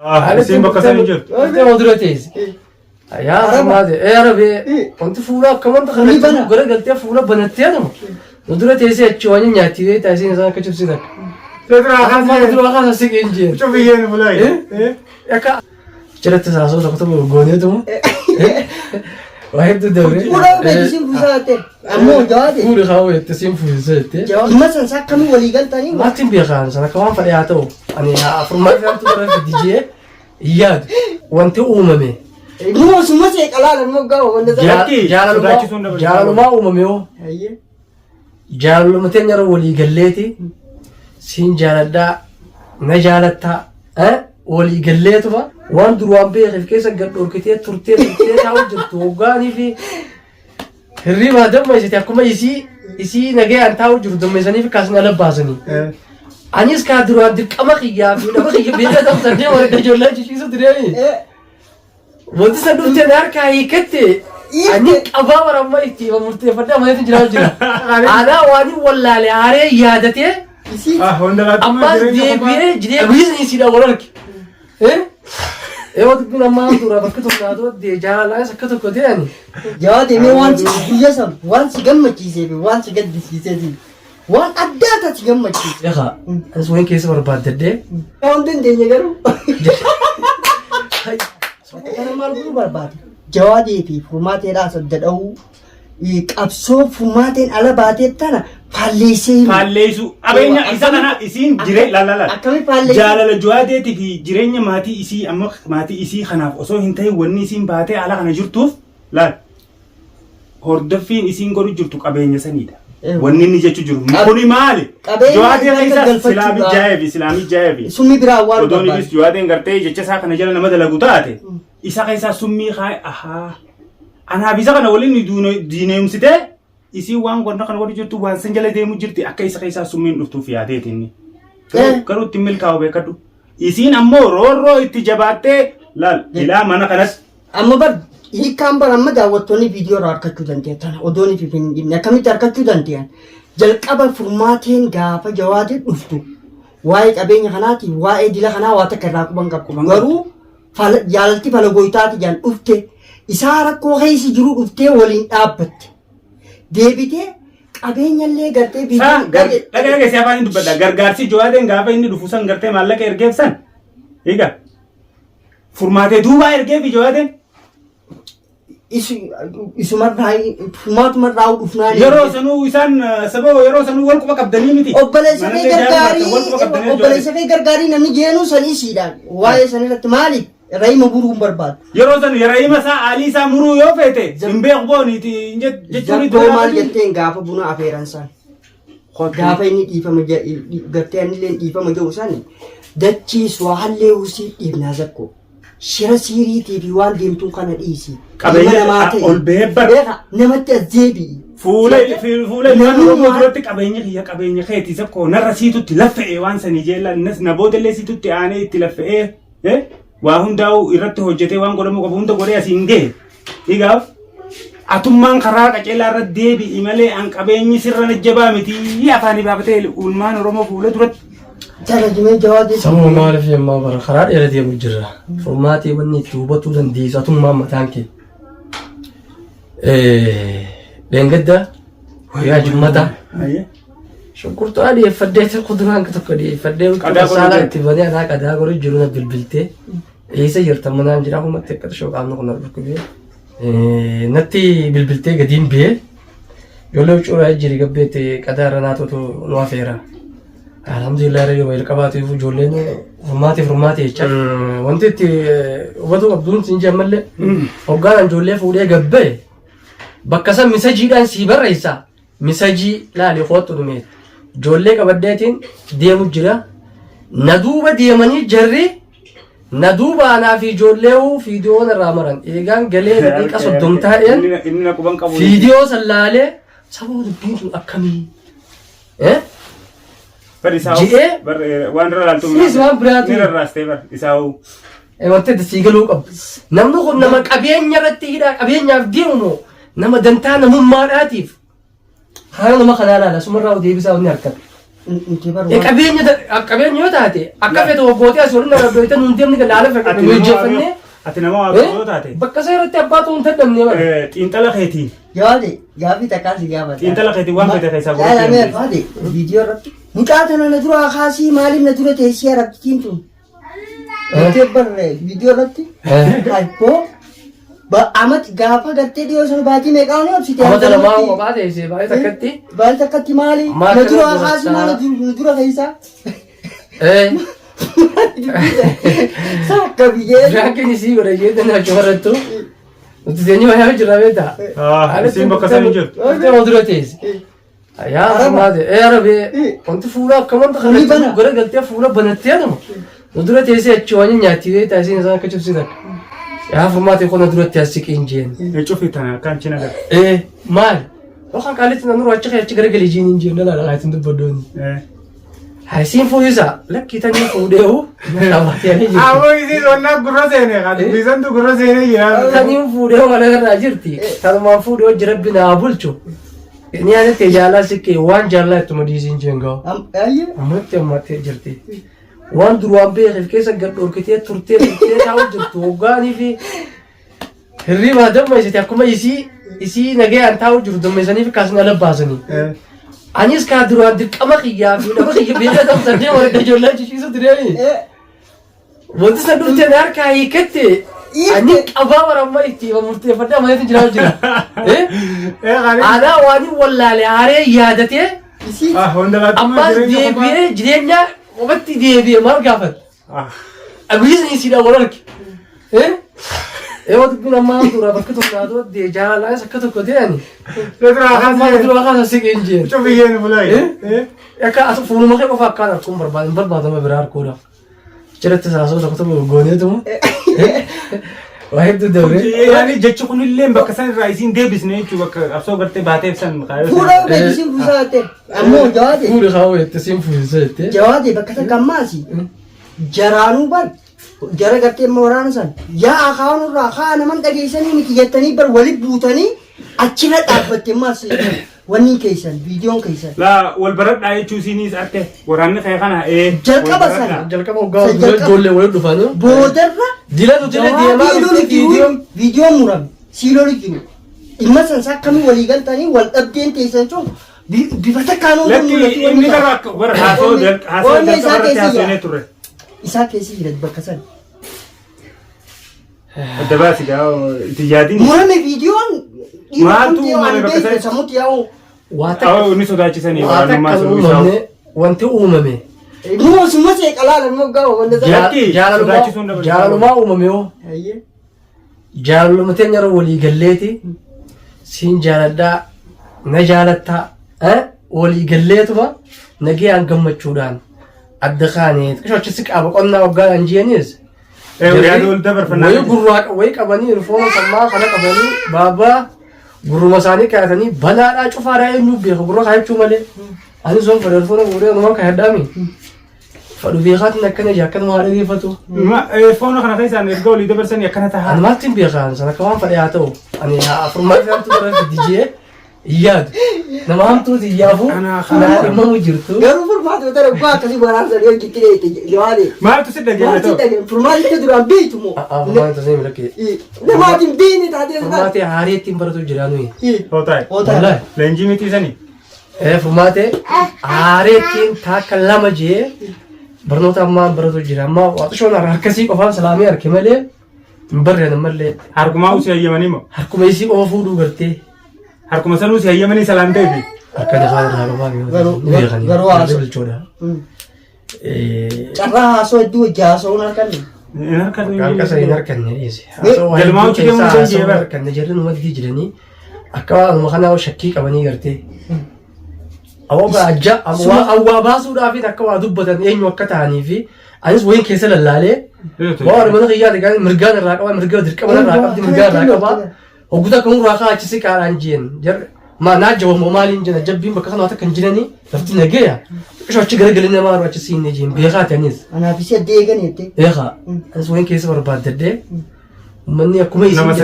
Isin bakka sana jirtu. Oduraatees. Yaa maati rabee wanti fuula akkaman takka gara galtee fuula banattee adama. Oduraatees achi waan nyaattii taasisan isaan akka cibsin akka. Dura kaasa siqeen jee. Cufiyyeen fulaayi. Akka jalatti saasoo tokko tokko gooneetu. Waa hedduu dabre. Fuula beeksisin fuusaate. Ammoo jawaate. Fuula kaawwee ittisiin fuusaate. Jawaate san akkamii walii galtanii. Maatiin beekaan sana akka waan fadhee haa ta'u. Ani afurmaa isaatti bara fidijee yaadu wanti uumame. Numa summa see qalaalan moggaa wanda jaalalumaa uumame yoo. Jaalalumteen yeroo walii galleeti. Siin jaaladhaa na jaalattaa walii galleetuma waan duraan beekeef keessa gad dhorkitee turtee taa'u jirtu hoggaanii fi hirriibaa dammaysite akkuma isii nagayaan taa'u jiru dammaysaniif akkasuma ala baasanii. Anis kaa duraan dirqama kiyyaa fi nama kiyya beekaa ta'u sannee warra ijoollee jijjiisu direemi. Wanti san dhufteen harkaa hiikatte ani qabaa warammaa itti murteeffadhee amanatti jiraatu jira. Aanaa waan wallaalee haaree yaadatee ammas deebi'ee biizinisiidhaan wal arge. Eewwatu bin ammaa dura bakka tokko jaalalaanis akka tokko ta'ani. Jawaate mee waan si guyyaa san waan si gammachiisee fi waan si gaddisiisee waan addaa taati gammachiise. Egaa as wayin keessa barbaaddadhee. Waan dandeenya garuu. Kana maal godhuu barbaade? Jawaadee fi furmaateedhaa sadda dha'uu qabsoo furmaateen ala baatee tana falleessee. Falleessu. Qabeenya isa kana isiin jireenya Akkamii falleessu? jaalala Jawaadeetii fi jireenya maatii isii amma maatii isii kanaaf osoo hin ta'in wanni isiin baatee ala kana jirtuuf laal. Hordoffiin isiin godhu jirtu qabeenya saniidha. Wanni inni jechuu jiru. Kuni maali? Jawaadeen keessa islaamii jaayeefi. Summi biraa waan barbaade. Odoon Jawaadeen gartee jecha isaa kana jala nama dalagu taate. Isa keessaa summii haa ahaa. Anaaf isa kana waliin diineemsitee isii waan wanta kana godhu jirtu waan san jala deemu jirti akka isa keessaa summiin dhuftuuf yaadeeti inni. Garuu itti milkaa'u beekadhu. Isiin ammoo roorroo itti jabaattee laal ilaa mana kanas. Amma bar hiikkaan bara amma daawwattoonni viidiyoo irraa harkachuu danda'an tana odoonii fi hin dhibne akkamitti harkachuu danda'an jalqaba furmaateen gaafa Jawaadee dhuftu waa'ee qabeenya kanaati waa'ee dila kanaa waa takka irraa quban qabu garuu jaalalti fala goytaati jaan dhufte isaa rakkoo keessa jiru dhuftee waliin dhaabbatte deebitee qabeenyallee gartee Dhagee si afaan dubbadha gargaarsi Jawaadeen gaafa inni dhufu san gartee maallaqa ergeef san egaa furmaatee duubaa ergeefi Jawaadeen. Furmaatuma irraa dhufnaan yeroo sanuu isaan sababa yeroo sanuu wal quba qabdanii miti. Obboleessa fi gargaarii namni jeenuu sanii siidhaan waa'ee san irratti maaliif Rahima buruun barbaadu. Yeroo san Rahima isaa Alii isaa muruu yoo feete hin beeku booniiti jechuun Zabboo maal jetteen gaafa buna afeeran san gaafa inni dhiifama gartee annillee dhiifama jedhu san dachiis waa hallee usii dhiibnaa zakko. Shira siiriitii fi waan deemtuun kana dhiisi. Qabeenya ol beebbar. Namatti azzeebi. Fuula duratti qabeenya keetii sakko narra siitutti laffa'ee waan sanii jeellaan na boodallee siitutti aanee itti laffa'ee waa hundaa'u irratti hojjetee waan godhamu qabu hunda godhee asiin gahe. Egaa atummaan karaa qaceellaa irratti deebi'i malee an qabeenyi sirra najjabaa miti afaanii baafatee ulmaan Oromoo fuula duratti. Sammuu maaliif yemmaa bara karaa dheeraa deemu jirra. Furmaatii wanni itti hubatuu dandeessu atummaan mataan kee. Dheengadda yaa jimmata. Shunkurtuu dhiyeeffadhee kuduraan tokko dhiyeeffadhee saalaa itti banee anaa qadaa godhu jiru na bilbiltee. Eessa jirta manaan jira humatti akka shooqaamna kun dhukkubee. Natti bilbiltee gadiin biyee. Ijoollee cuuraa jiri gabbeetti qadaa irra naatotu nu afeera. Alhamdulillah radio wayil qabaatu ijoolleen furmaatee jecha wanti itti hubatu qabduun siin jammalle hoggaan ijoollee fuudhee gabbee bakka san misajiidhaan sii barreessa misajii laali qoottu dhumeet ijoollee qabaddeetiin deemu jira na duuba deemanii jarri na duuba anaa fi ijoollee fiidiyoon irraa maran eegaan galee daqiiqa 30 taa'een fiidiyoo san laalee sababa dubbiin sun akkamii waan raaltu isaa'u. Wanti sii galuu qabu. Namni kun nama qabeenya irratti hidhaa qabeenyaaf deemu nama dantaa namummaadhaatiif haala nama kanaa laala sumarraa deebisaa wanni harkata. Inti baru. Qabeenya yoo taate akka feetu waggootee asii waliin nama beektan hundi namni galaala fakkatu hojjeffanne. Ati nama waaqayyoo taate. Bakka isaa irratti abbaatu hin taddamne bara. Xiinxala keetiin. Yaade gaafi takkaasi gaafata. Xiinxala keetiin waan fedhe keessaa godhate. Yaa mee faade viidiyoo irratti. Mucaa tana na dura kaasii maaliif na dura teessee arabtiin tun. Intee barre viidiyoo irratti. Haipoo. Amat gaafa gartee dhiyoo sana baatii meeqaa ni obsite. Amata lamaa kophaa teessee baay'ee takkatti. Baay'ee takkatti maali? Na dura kaasii maali na dura keessaa. Sakka biyyee. Raakin isii godha jeetan na shoorrattu. Nuti teenyee wayyaa jirra beektaa. Isiin bakka sana hin jirtu. Wanti dura teesse. Yaa maate arabee wanti fuula akkamanta kanatti gara galtee fuula banattee adama. Nu dura teessee achi waan nyaatti beektaa isiin isaan akka cibsitan. Yaa furmaate kun duratti asiqiin jeen. Cufi tana kan cina gara. Maal? Waxaan qaalitti nanu achi gara galii jiin hin jeen dhala laatiin dubbadoon. Hasiin fuudhisa lakkii tanii fuudheewu. Awwa isiin onnaa gurra seenee kan bisantu gurra seenee jira. Tanii fuudheewu kana irraa jirti. Tanumaan fuudhee hojii rabbi naa bulchu. Ni aanatti jaalaa siqqee waan jaalaa ittuma diisiin jeen gahu. Ammatti ammattee jirti. Waan duraan beekef keessa gad dhorkitee turtee taa'u jirtu hoggaanii fi hirriibaa dammaysite akkuma isii nagayaan taa'u jiru dammaysaniif kaasna labbaasanii. Anis kaa duraan dirqama kiyyaa fi nama kiyya beekaa tamsadee warra ijoollee jishiisu direemi. Wanti isa dhufteen harkaa hiikatte ani qabaa waramma itti murteeffadhaa maneetu jiraa jira. Aadaa waan wallaale haaree yaadatee ammas deebi'ee jireenya Obatti deebi'ee maal gaafate? Aguyyisni isiidhaan wal arge. Yoo dubbiin ammaa dura bakka tokko naatoo jaalalaas akka tokko ta'ani. Dura kaasa siqeen jeen. Cufiyyeen bulaayi. Akka fuuluma kee qofa akkaan akkuma barbaadama biraa harkuudha. Jiratti saasoo tokko tokko gooneetuma. Waa hedduu dabre. Yaani jechi kunillee bakka san irraa isiin deebisne jechuudha bakka qabsoo gartee baateef san kaayoo. Fuula beeksisin fuusaa jettee. Ammoo jawaate. Fuula kaawoo jettee siin fuusaa jettee. Jawaate bakka takka ammaasi. Jaraanuu bal. Jara gartee waraana san. Yaa akaanurraa kaa naman dhageessanii miti jettanii bar walitti buutanii achirra dhaabbatte maas wanni keessan viidiyoon keessan. Laa wal baradhaa jechuu isiinis arte waraanni kee kana jalqaba sana. Jalqaba hoggaa ijoollee walitti dhufanii. Boodarra. Dilatu jala deemaa viidiyoon murame siiloli jiru. Dhimma sansaa akkamii walii galtanii wal dhabdeen teessan sun bifa takkaanuu inni gara akka bara haasoo jalqabarratti haasonee turre. Isaa keessi jira bakka sana. Adda baasi gaa itti yaadiin. Murame viidiyoon maaltu uumame bakka sana? Sammuutti yaa'u. Inni sodaachisanii waanummaa sun uumame wanti uumame. Muusuma seeqalaala immoo ga'a wanta jaalalummaa uumame yoo jaalaluma teenya yeroo walii galleeti siin jaaladhaa na jaalattaa walii galleetuma nagayaan gammachuudhaan adda kaaneet qishoochisi qaaba qonnaa waggaadhaan jeenis wayii gurraa wayii qabanii rifooma sammaa kana qabanii baabaa gurruma isaanii kaayatanii balaadhaa cufaadhaa eenyuu beeka gurra kaayachuu malee ani soon fedhe rifooma gurree numaan kaayadhaami. Fadhu beekaatti akkana akkana maal dhageeffatu. Foon kana keessaan erga olii dabarsanii akkana ta'a. Ani maaltiin beekaan sana akka waan fadhe haa ta'u. Ani afurmaa isaatti bara fidijee iyyaatu. Nama hamtuuti iyyaafu naa dhimmamu jirtu. Garuu furmaata yoo ta'e bu'aa akkasii waraansa yoo jikkireete jawaade. Maaltu si dhageeffatu? Furmaaticha duraan beektu moo? Furmaata sanii milakkee. Namaatiin beekni taatee. Furmaatee haarii ittiin baratu jira nuyi. Hootaay. Leenjii miti sanii. Furmaatee haarii ittiin taakka lama jee. Barnoota ammaa baratu jira ammaa waxishoon harkasii qofaan salaamee harke malee hin barreen malee. Harkumaa usii hayyamanii moo? Harkuma isii qofa fuudhuu gartee. Harkuma sanuu usii hayyamanii salaamtee fi. Harka lafaa irraa qofaa garuu haasoo bilchoodha. Carraa haasoo hedduu hojii haasoo hin harkanne. Hin harkanne. Harkasa hin harkanne dhiise. Galmaa hojii deemuu hin jeeba. Harkanne jirri numadii jiranii akka waanuma kanaa shakkii qabanii gartee. Awwaa ajja awwaa baasuudhaaf akka waa dubbatan eenyu akka ta'anii fi anis wayiin keessa lallaalee waan mana qiyyaate kan mirgaan irraa qaba mirga dirqama irraa qabdi mirgaan irraa qaba hogguta kan irraa kaa achisi qaadhaan jeen ma naajja wamoo maaliin jena jabbiin bakka kanaa akka hin jiranii lafti nageeya qisho achi garagalii namaa irraa achisi hin jeen beekaa ta'anis. Anaaf isa deegan jettee. Beekaa anis wayiin keessa barbaaddadhee uummanni akkuma isin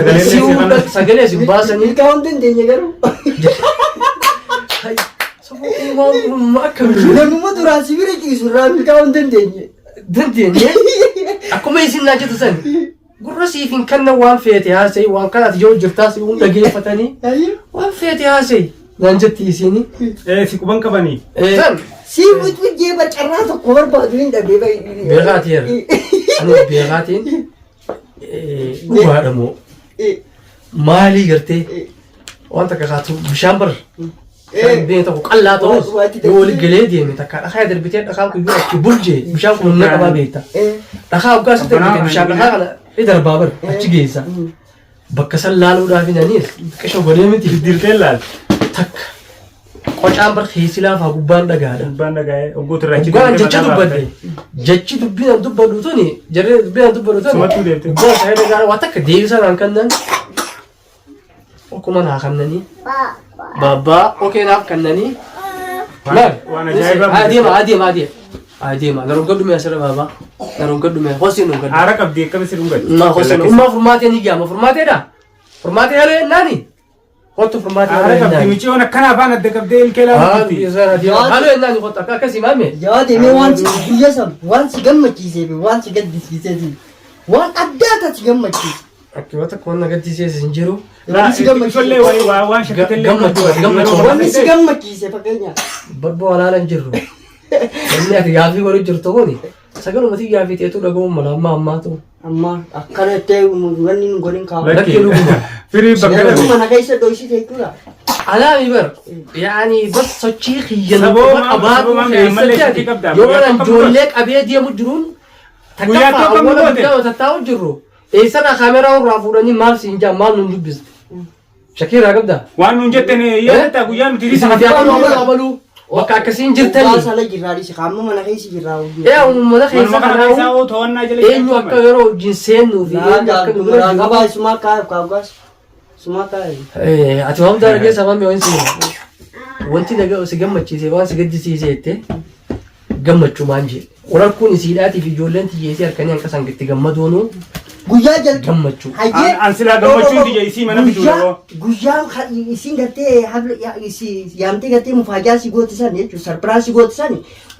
sagalee isin baasanii. Ilkaan dandeenye garuu. Waan akkamitti namuma duraan sibira ciisu irraa milkaa'uu hin dandeenye. dandeenye akkuma isin naa jettu san gurra siif hin kennan waan feete haasa'e waan kanaati yoo jirtaas hin dhageeffatanii waan feete haasa'e naan jetti isini. Si quban qabanii. San Si wujjee barcarraa tokko barbaadu hin dhabee beekaateera. Anis beekaatiin dhugaadha moo maalii gartee waan takka kaatu bishaan bar been tokko qallaa ta'us yoo wali galee deeme takka dhakaa darbitee dhakaan kun yoo achi bulchee bishaan kun humna qabaa beekta. Dhakaa hoggaa sitti darbitee bishaan dhakaa kana darbaa bar achi geessa. Bakka san laaluudhaaf hinaniis qisha godhee miti Dirtee laal. takka qocaan bar keessi laafaa gubbaan dhagaadha. Gubbaan dhagaa'ee oggoota irraa Gubbaan jecha dubbadde jechi dubbiin dubbadhu tuni jarree dubbiin dubbadhu tuni Sumattuu deemte. gubbaan sa'ee dhagaa waan takka deebisan aan kannan akkuma naa kannanii babbaa okee naaf kannanii maal waan ajaa'ibaa adeema naroon gaddume asirra baabaa naroon gaddume hosin nun gaddu Haara qabdii akkamitti dhungate. ma hosin ummaa furmaatee ni gaama furmaateedha furmaatee halee ennaani hottu furmaatee Haara halee qabdii ennaani michii waan akkana afaan adda qabdee ilkee laaluutti. halee ennaani hottu akka akkasii maame Jawaa deemee waan si guyyaa san waan si gammachiisee fi waan si gaddisiisee fi waan addaa ta'a si gammachiise. akkiwata kun nagaddisees hin jiru Waan si gammachiise. Ijoollee waan shakkitellee Wanni si gammachiise fakkeenyaaf. Barba walaala hin jirru. Inni ati gaafii godhu jirtu kuni sagalumatti gaafii ta'etu dhagahuun mala amma ammaatu. Amma akkana ta'e wanni nu godhin kaa'u. Lakkee dhuguma. Firii bakka Nama dhabe. mana keessa dhoysite jechuudha. Alaami bar yaani bas sochii xiyyan Sabooma- qabaatu sabooma ammallee shakkii qabdaa. yoo Guyyaa kana tokko ijoollee qabee deemu jiruun Guyyaa takkaffaa tokko awwaala moote. guddaa tattaa'u jirru eessana kaameraa irraa fuudhanii maal siin jaa maal nun dubbiste shakiirraa qabdaa. Waan nuun jetteen yaadataa guyyaa nuti Isin ati abaluu bakka akkasiin jirtanii. Waa sala jirraa dhisi qaama mana keessa jirraa hojii. Uummata keessa Waanuma kana keessaa kanaa'u hoo to'annaa jala eenyu akka yeroo wajjin seennuu fi eenyu akka Laa qabaa isumaa kaa'e kaawwaas. Isumaa kaa'e. ati waan hundaa argee sabaan mee wanti wanti nagaa si gammachiise waan si gaddisiise jette gammachuu maan jee wararkuun isiidhaatiif ijoolleen tiyyeesii harkanii hanqa sangitti gammadoonu Guyyaa jalqaba. gammachuu. An silaa gammachuun tiyya isii mana bituudha hoo. Guyyaa isiin gartee yaamtee gartee mufaajaa si gootisan jechuudha. Sarpiraas si gootisan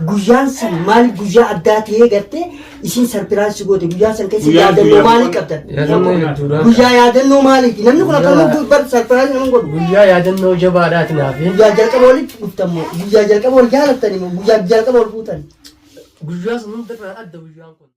guyyaan san maali guyyaa addaa ta'ee gartee isiin sarpiraas si goote guyyaa san keessa yaadannoo maalii qabdan? Yaadannoo hedduudha. Guyyaa yaadannoo maaliiti? Namni kun akkamitti bar sarpiraas nama godhu? Guyyaa yaadannoo jabaadhaati naafi. Guyyaa jalqaba walitti dhuftamoo guyyaa jalqaba wal jaalattanii moo guyyaa jalqaba wal fuutan? Guyyaa sun hundarraa adda guyyaan kun.